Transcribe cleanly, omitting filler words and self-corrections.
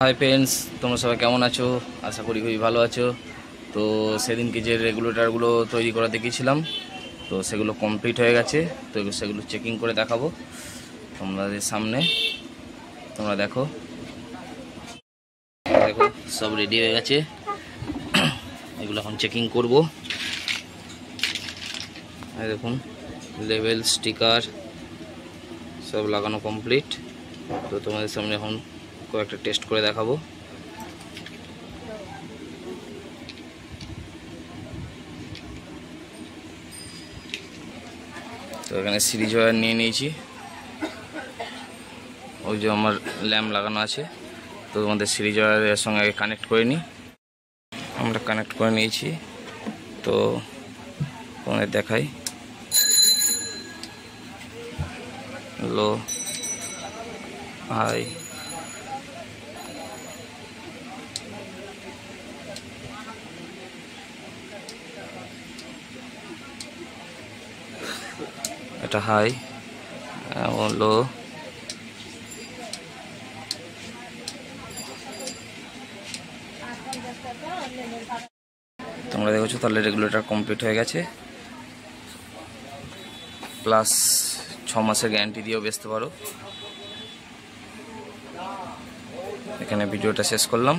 Hi friends, তোমরা সবাই কেমন আছো? আশা করি খুবই ভালো আছো। তো সেদিনকে যে রেগুলেটরগুলো তৈরি করা দেখিয়েছিলাম, তো সেগুলো কমপ্লিট হয়ে গেছে। তো সেগুলো চেকিং করে দেখাবো তোমাদের সামনে। তোমরা দেখো দেখো সব রেডি হয়ে গেছে। এগুলো এখন চেকিং করব। এই দেখুন, লেভেল স্টিকার সব লাগানো কমপ্লিট। তো তোমাদের সামনে এখন কয়েকটা টেস্ট করে দেখাবো। তো এখানে সিরিজ ওয়্যার নিয়ে নিয়েছি, ওই যে আমার ল্যাম্প লাগানো আছে। তো তোমাদের সিরিজ ওয়্যারের সঙ্গে আগে কানেক্ট করে নিই। আমরা কানেক্ট করে নিয়েছি, তো তোমাদের দেখাই। লো, হাই, এটা হাই, লো, তোমরা দেখছো। তাহলে রেগুলেটর কমপ্লিট হয়ে গেছে, প্লাস 6 মাসের গ্যারান্টি দিয়েও বেচতে পারো। এখানে ভিডিওটা শেষ করলাম।